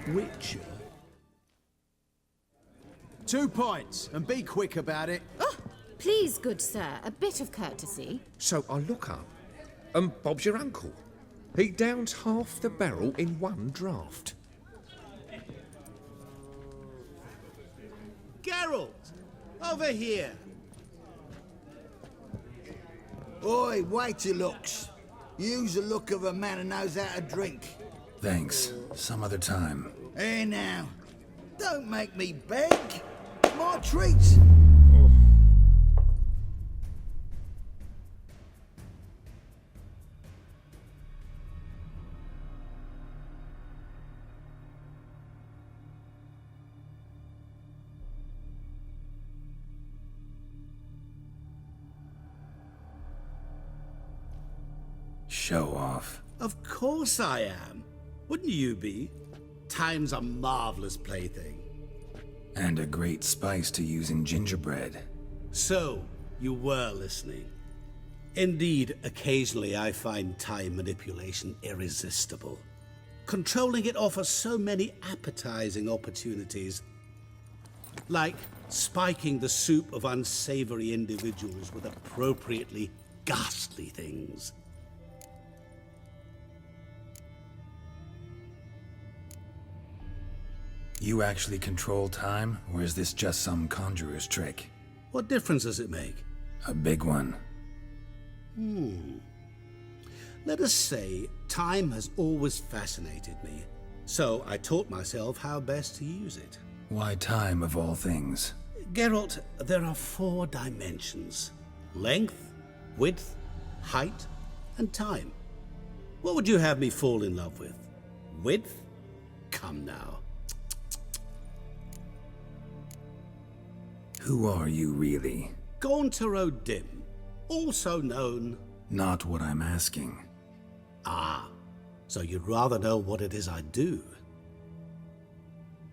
Witcher? 2 points, and be quick about it. Oh, please, good sir, a bit of courtesy. So I look up, and Bob's your uncle. He downs half the barrel in one draught. Geralt! Over here! Oi, wait your looks. Use the look of a man who knows how to drink. Thanks. Some other time. Hey now, don't make me beg. My treats. Show off. Of course I am. Wouldn't you be? Time's a marvelous plaything. And a great spice to use in gingerbread. So, you were listening. Indeed, occasionally I find time manipulation irresistible. Controlling it offers so many appetizing opportunities. Like spiking the soup of unsavory individuals with appropriately ghastly things. You actually control time, or is this just some conjurer's trick? What difference does it make? A big one. Let us say time has always fascinated me, so I taught myself how best to use it. Why time of all things? Geralt, there are 4 dimensions. Length, width, height, and time. What would you have me fall in love with? Width? Come now. Who are you really? Gauntero Dim, also known... Not what I'm asking. Ah, so you'd rather know what it is I do.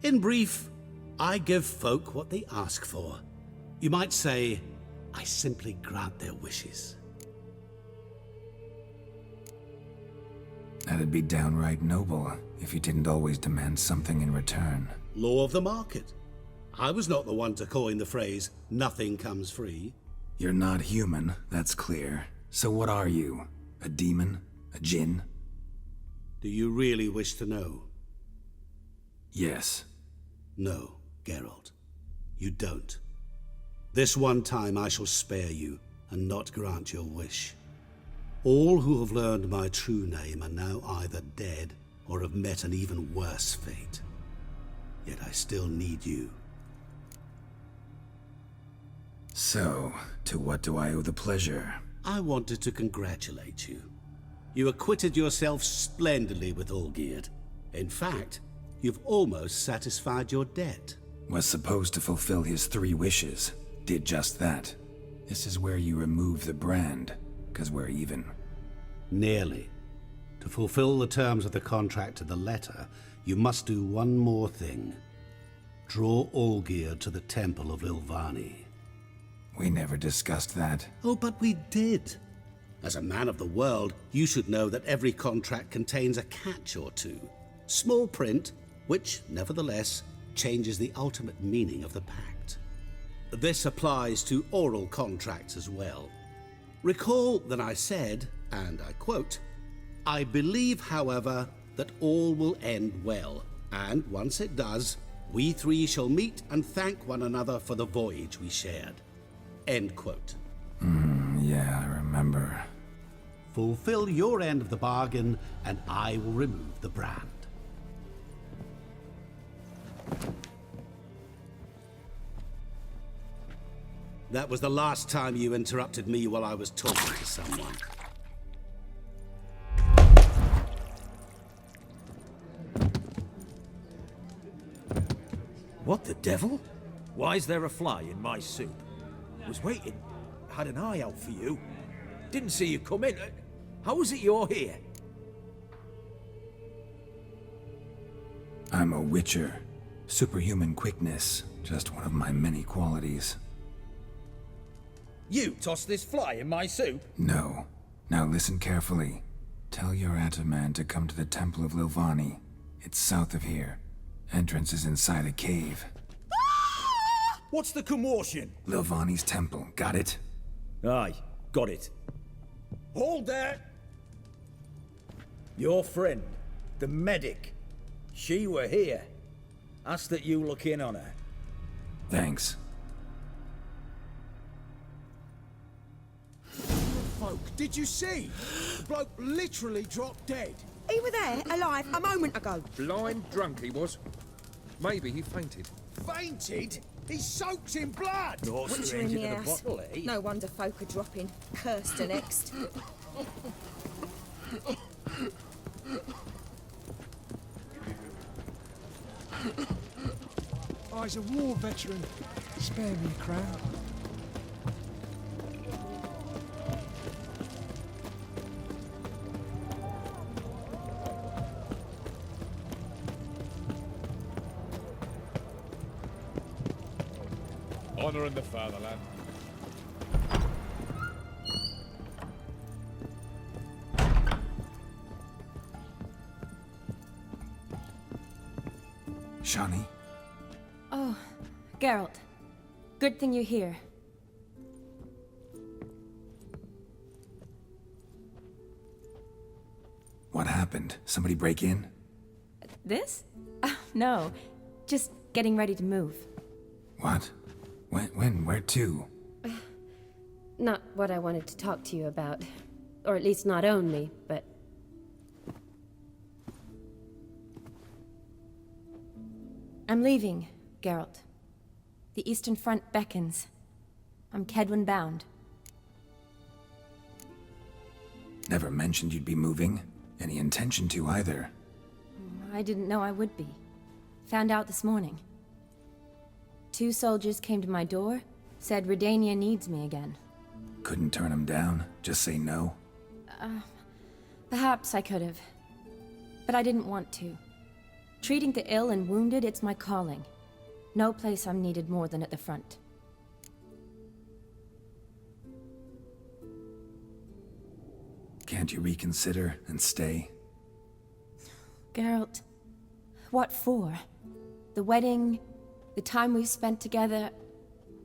In brief, I give folk what they ask for. You might say, I simply grant their wishes. That'd be downright noble if you didn't always demand something in return. Law of the market. I was not the one to coin the phrase, nothing comes free. You're not human, that's clear. So what are you? A demon? A djinn? Do you really wish to know? Yes. No, Geralt. You don't. This one time I shall spare you and not grant your wish. All who have learned my true name are now either dead or have met an even worse fate. Yet I still need you. So, to what do I owe the pleasure? I wanted to congratulate you. You acquitted yourself splendidly with Olgierd. In fact, you've almost satisfied your debt. Was supposed to fulfill his 3 wishes. Did just that. This is where you remove the brand, 'cause we're even. Nearly. To fulfill the terms of the contract to the letter, you must do one more thing. Draw Olgierd to the Temple of Lilvani. We never discussed that. Oh, but we did. As a man of the world, you should know that every contract contains a catch or two. Small print, which, nevertheless, changes the ultimate meaning of the pact. This applies to oral contracts as well. Recall that I said, and I quote, I believe, however, that all will end well, and once it does, we 3 shall meet and thank one another for the voyage we shared. End quote. Yeah, I remember. Fulfill your end of the bargain, and I will remove the brand. That was the last time you interrupted me while I was talking to someone. What the devil? Why is there a fly in my soup? Was waiting. Had an eye out for you. Didn't see you come in. How is it you're here? I'm a witcher. Superhuman quickness. Just one of my many qualities. You tossed this fly in my soup? No. Now listen carefully. Tell your Ataman to come to the Temple of Lilvani. It's south of here. Entrance is inside a cave. What's the commotion? Lilvani's temple, got it? Aye, got it. Hold there! Your friend, the medic, she were here. Asked that you look in on her. Thanks. Folk, did you see? The bloke literally dropped dead. He were there, alive, a moment ago. Blind drunk he was. Maybe he fainted. Fainted? He's soaked in blood! No Butcher in stranger the to the house. bottle, eh? No wonder folk are dropping. Cursed to next. I's a war veteran. Spare me a crown. Honor in the fatherland. Shani? Oh, Geralt. Good thing you're here. What happened? Somebody break in? This? No. Just getting ready to move. What? When? Where to? Not what I wanted to talk to you about. Or at least not only, but... I'm leaving, Geralt. The Eastern Front beckons. I'm Kedwin bound. Never mentioned you'd be moving. Any intention to either. I didn't know I would be. Found out this morning. 2 soldiers came to my door, said Redania needs me again. Couldn't turn him down? Just say no? Perhaps I could have. But I didn't want to. Treating the ill and wounded, it's my calling. No place I'm needed more than at the front. Can't you reconsider and stay? Geralt, what for? The wedding, the time we've spent together,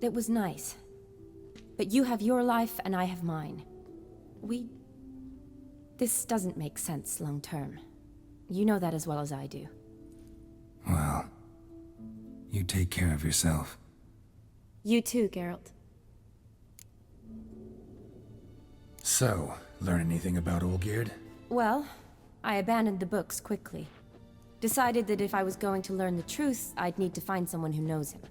it was nice. But you have your life and I have mine. This doesn't make sense long term. You know that as well as I do. Well, you take care of yourself. You too, Geralt. So, learn anything about Olgierd? Well, I abandoned the books quickly. Decided that if I was going to learn the truth, I'd need to find someone who knows him.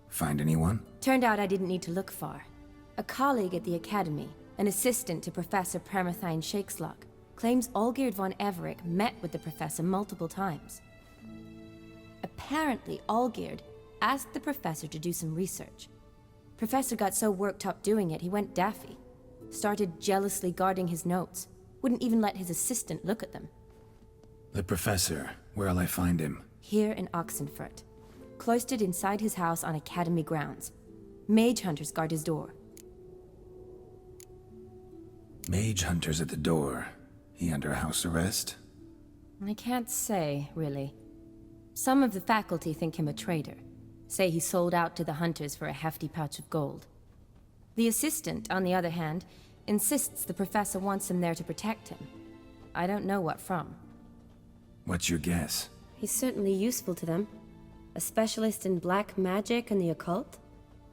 Find anyone? Turned out I didn't need to look far. A colleague at the Academy, an assistant to Professor Permathine Shakeslock, claims Olgierd von Everec met with the professor multiple times. Apparently, Olgierd asked the professor to do some research. Professor got so worked up doing it, he went daffy. Started jealously guarding his notes. Wouldn't even let his assistant look at them. The professor. Where'll I find him? Here in Oxenfurt. Cloistered inside his house on Academy grounds. Mage hunters guard his door. Mage hunters at the door. He under house arrest? I can't say, really. Some of the faculty think him a traitor. Say he sold out to the hunters for a hefty pouch of gold. The assistant, on the other hand, insists the professor wants him there to protect him. I don't know what from. What's your guess? He's certainly useful to them. A specialist in black magic and the occult?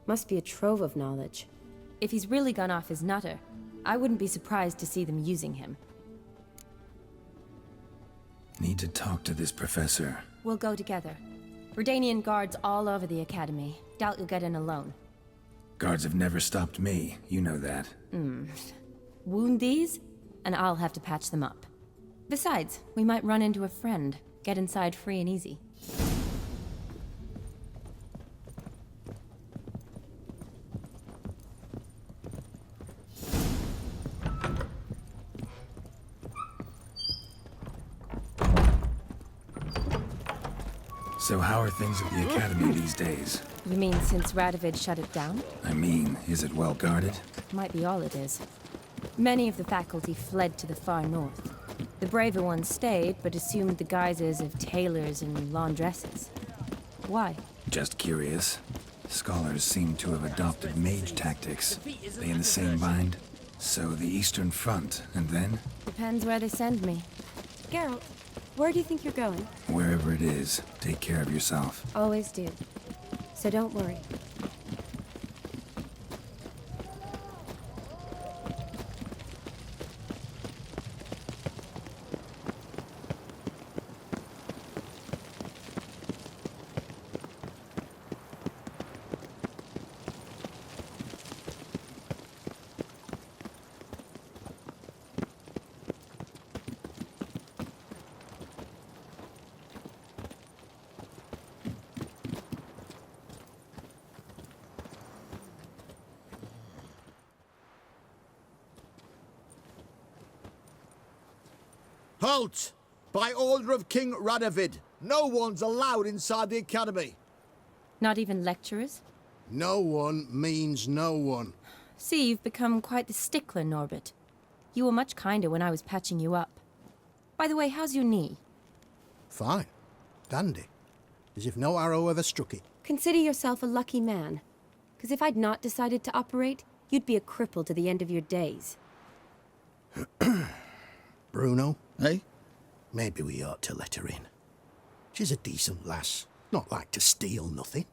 Must be a trove of knowledge. If he's really gone off his nutter, I wouldn't be surprised to see them using him. Need to talk to this professor. We'll go together. Redanian guards all over the Academy. Doubt you'll get in alone. Guards have never stopped me, you know that. Wound these, and I'll have to patch them up. Besides, we might run into a friend. Get inside free and easy. So how are things at the Academy these days? You mean since Radovid shut it down? I mean, is it well guarded? Might be all it is. Many of the faculty fled to the far north. The braver ones stayed, but assumed the guises of tailors and laundresses. Why? Just curious. Scholars seem to have adopted mage tactics. They in the same bind? So the Eastern Front, and then? Depends where they send me. Geralt, where do you think you're going? Wherever it is, take care of yourself. Always do. So don't worry. Halt! By order of King Radovid, no one's allowed inside the academy. Not even lecturers? No one means no one. See, you've become quite the stickler, Norbert. You were much kinder when I was patching you up. By the way, how's your knee? Fine. Dandy. As if no arrow ever struck it. Consider yourself a lucky man. Because if I'd not decided to operate, you'd be a cripple to the end of your days. Bruno, eh? Maybe we ought to let her in. She's a decent lass. Not like to steal nothing.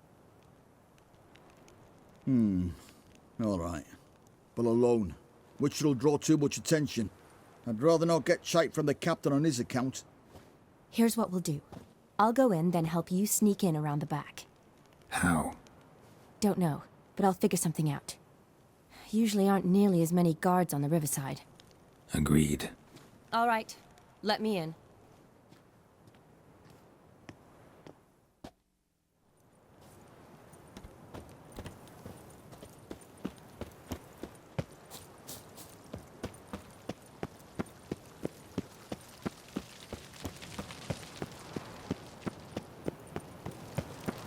All right. But alone, which will draw too much attention. I'd rather not get shite from the captain on his account. Here's what we'll do. I'll go in, then help you sneak in around the back. How? Don't know, but I'll figure something out. Usually aren't nearly as many guards on the riverside. Agreed. All right, let me in.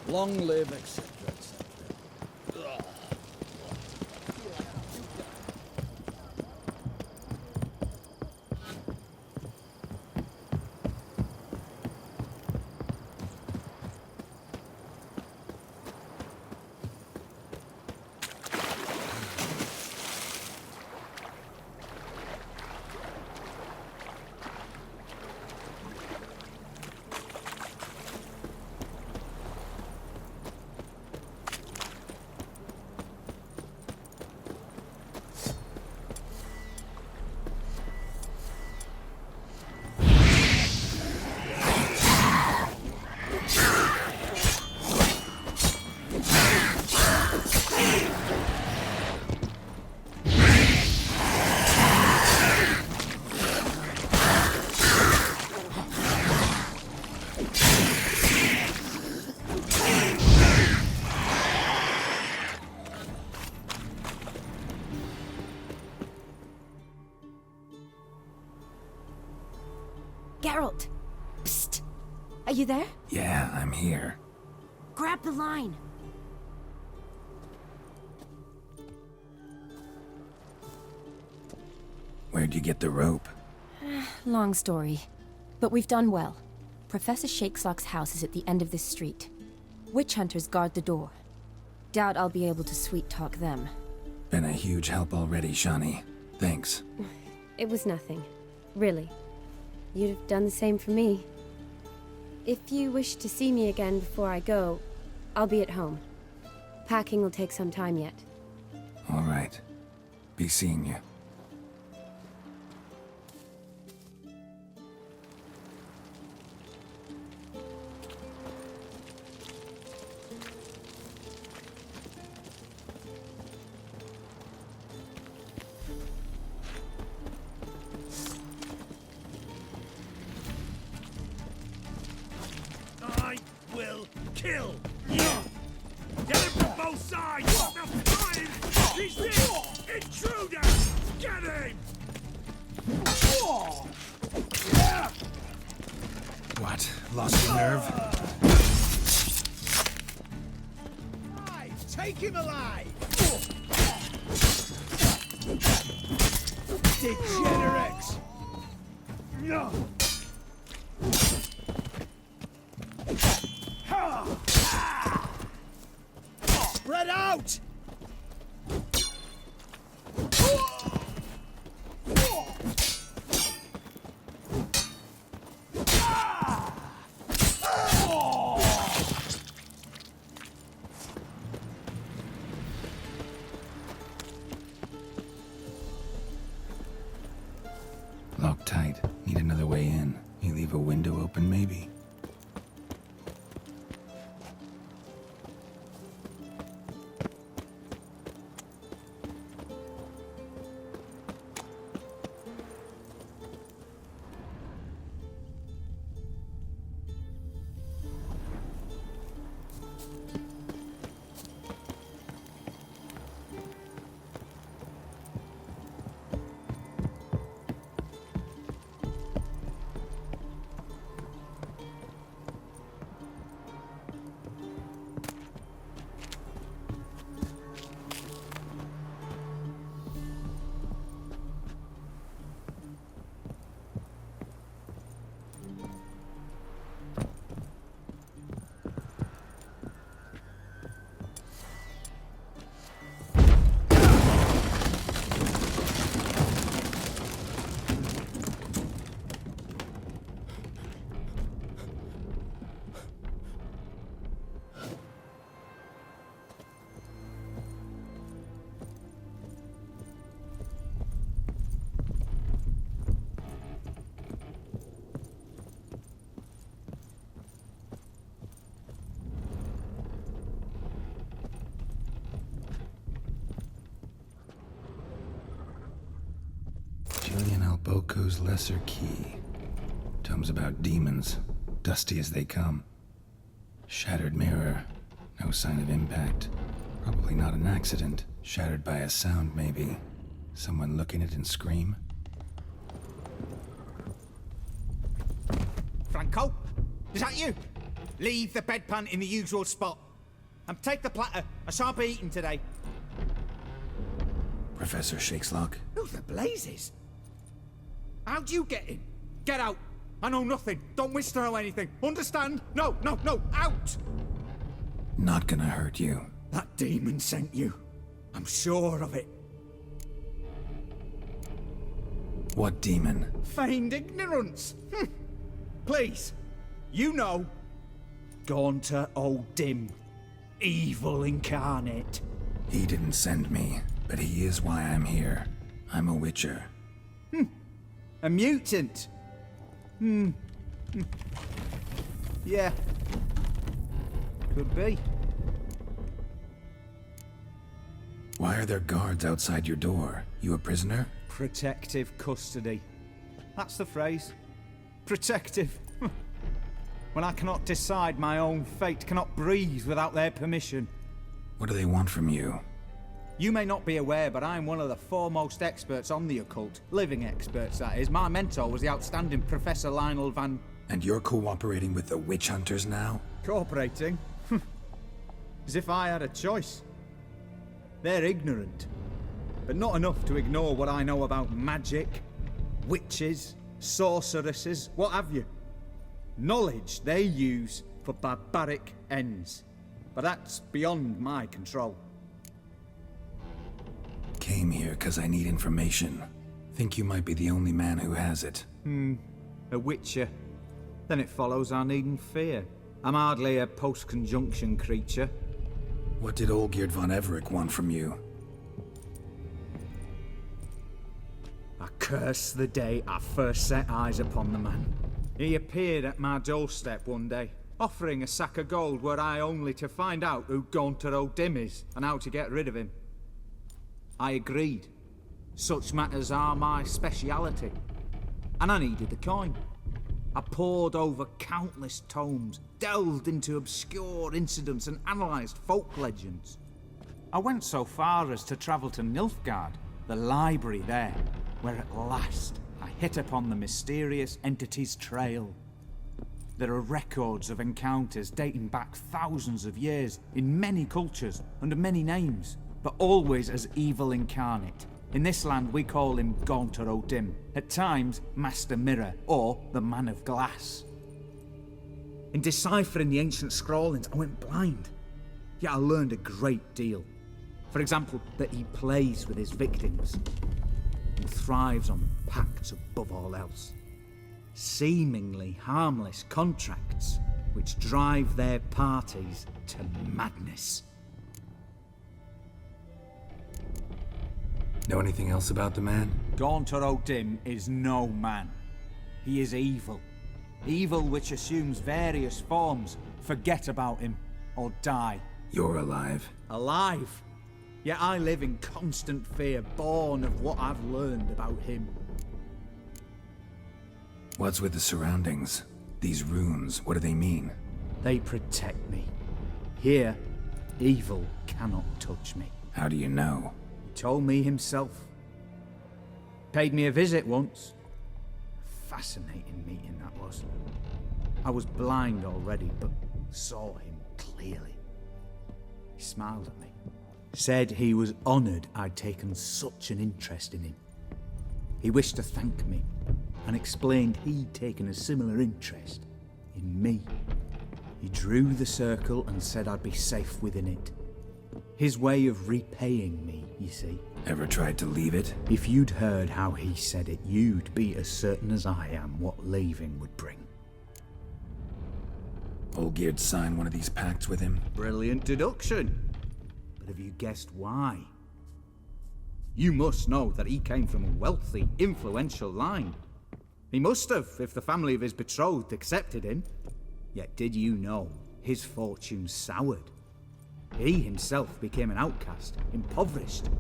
Long live, etc., etc. Geralt! Psst! Are you there? Yeah, I'm here. Grab the line! Where'd you get the rope? Long story. But we've done well. Professor Shakeslock's house is at the end of this street. Witch hunters guard the door. Doubt I'll be able to sweet-talk them. Been a huge help already, Shani. Thanks. It was nothing. Really. You'd have done the same for me. If you wish to see me again before I go, I'll be at home. Packing will take some time yet. All right. Be seeing you. I will kill you! Get him from both sides! Now fire! He's the intruder! Get him! What? Lost your nerve? Take him alive! Degenerates! Spread out! Locked tight. Need another way in. You leave a window open, maybe? Boko's Lesser Key. Tomes about demons, dusty as they come. Shattered mirror, no sign of impact. Probably not an accident. Shattered by a sound, maybe. Someone looking at it and scream. Franco? Is that you? Leave the bedpan in the usual spot. And take the platter. I shan't be eating today. Professor Shakeslock? Who the blazes? How'd you get in? Get out! I know nothing. Don't wish to know anything. Understand? No, no, no! Out! Not gonna hurt you. That demon sent you. I'm sure of it. What demon? Feigned ignorance. Please. You know. Gaunter O'Dim. Evil incarnate. He didn't send me, but he is why I'm here. I'm a witcher. A mutant? Yeah. Could be. Why are there guards outside your door? You a prisoner? Protective custody. That's the phrase. Protective. When I cannot decide my own fate, cannot breathe without their permission. What do they want from you? You may not be aware, but I'm one of the foremost experts on the occult. Living experts, that is. My mentor was the outstanding Professor Lionel Van... And you're cooperating with the witch hunters now? Cooperating? As if I had a choice. They're ignorant. But not enough to ignore what I know about magic, witches, sorceresses, what have you. Knowledge they use for barbaric ends. But that's beyond my control. Came here because I need information. Think you might be the only man who has it. A witcher. Then it follows I needn't fear. I'm hardly a post-conjunction creature. What did Olgierd von Everec want from you? I curse the day I first set eyes upon the man. He appeared at my doorstep one day, offering a sack of gold were I only to find out who Gaunter O'Dim is and how to get rid of him. I agreed. Such matters are my speciality. And I needed the coin. I pored over countless tomes, delved into obscure incidents and analysed folk legends. I went so far as to travel to Nilfgaard, the library there, where at last I hit upon the mysterious entity's trail. There are records of encounters dating back thousands of years in many cultures under many names, but always as evil incarnate. In this land, we call him Gaunter O'Dim, at times Master Mirror, or the Man of Glass. In deciphering the ancient scrawlings, I went blind. Yet I learned a great deal. For example, that he plays with his victims and thrives on pacts above all else. Seemingly harmless contracts which drive their parties to madness. Know anything else about the man? Gaunter O'Dim is no man. He is evil. Evil which assumes various forms. Forget about him, or die. You're alive. Alive? Yet I live in constant fear, born of what I've learned about him. What's with the surroundings? These runes, what do they mean? They protect me. Here, evil cannot touch me. How do you know? He told me himself. Paid me a visit once. Fascinating meeting that was. I was blind already, but saw him clearly. He smiled at me. Said he was honoured I'd taken such an interest in him. He wished to thank me, and explained he'd taken a similar interest in me. He drew the circle and said I'd be safe within it. His way of repaying me, you see. Ever tried to leave it? If you'd heard how he said it, you'd be as certain as I am what leaving would bring. Olgierd signed one of these pacts with him? Brilliant deduction. But have you guessed why? You must know that he came from a wealthy, influential line. He must have, if the family of his betrothed accepted him. Yet did you know his fortune soured? He himself became an outcast, impoverished.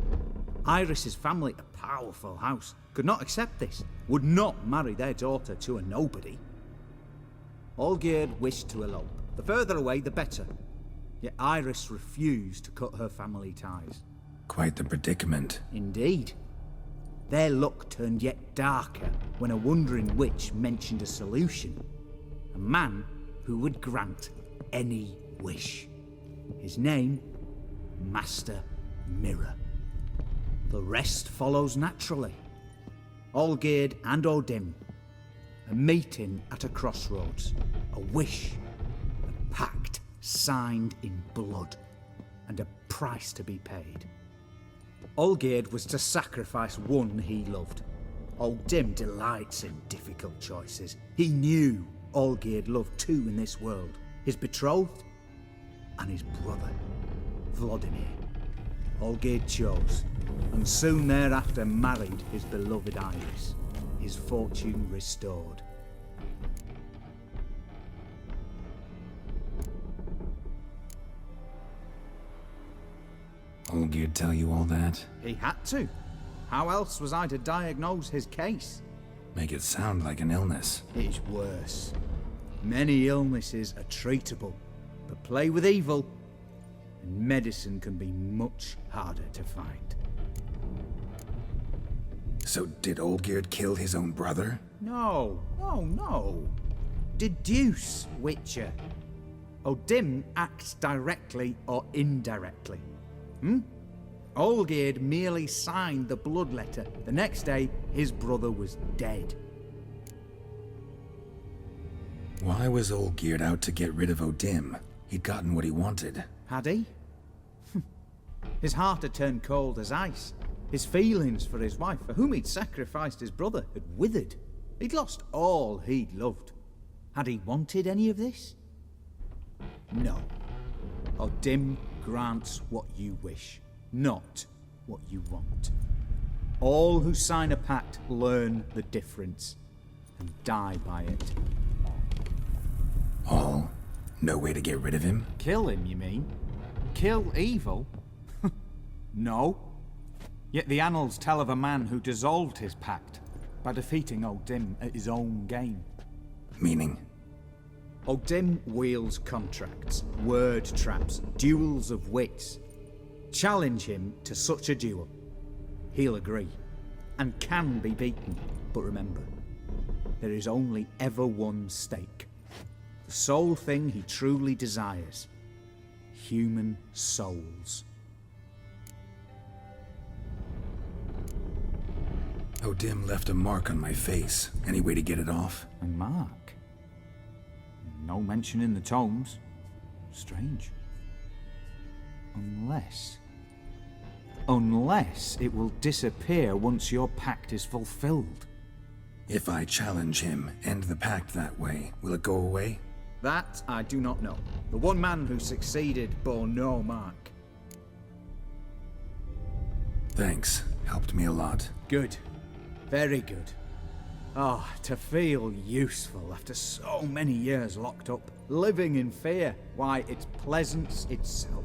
Iris's family, a powerful house, could not accept this, would not marry their daughter to a nobody. Olgierd wished to elope. The further away, the better. Yet Iris refused to cut her family ties. Quite the predicament. Indeed. Their luck turned yet darker when a wandering witch mentioned a solution. A man who would grant any wish. His name, Master Mirror. The rest follows naturally. Olgierd and O'Dim, a meeting at a crossroads, a wish, a pact signed in blood, and a price to be paid. Olgierd was to sacrifice one he loved. O'Dim delights in difficult choices. He knew Olgierd loved two in this world, his betrothed and his brother, Vladimir. Olgierd chose, and soon thereafter married his beloved Iris, his fortune restored. Olgierd tell you all that? He had to. How else was I to diagnose his case? Make it sound like an illness. It is worse. Many illnesses are treatable, but play with evil, and medicine can be much harder to find. So did Olgierd kill his own brother? No. Deduce, Witcher. O'Dim acts directly or indirectly. Olgierd merely signed the blood letter. The next day, his brother was dead. Why was Olgierd out to get rid of O'Dim? He'd gotten what he wanted. Had he? His heart had turned cold as ice. His feelings for his wife, for whom he'd sacrificed his brother, had withered. He'd lost all he'd loved. Had he wanted any of this? No. O'Dim grants what you wish, not what you want. All who sign a pact learn the difference and die by it. All? No way to get rid of him? Kill him, you mean? Kill evil? No. Yet the annals tell of a man who dissolved his pact by defeating O'Dim at his own game. Meaning? O'Dim wields contracts, word traps, duels of wits. Challenge him to such a duel. He'll agree, and can be beaten. But remember, there is only ever one stake. The sole thing he truly desires. Human souls. Odim left a mark on my face. Any way to get it off? A mark? No mention in the tomes. Strange. Unless it will disappear once your pact is fulfilled. If I challenge him, end the pact that way, will it go away? That I do not know. The one man who succeeded bore no mark. Thanks. Helped me a lot. Good. Very good. Oh, to feel useful after so many years locked up, living in fear. Why, it's pleasance itself.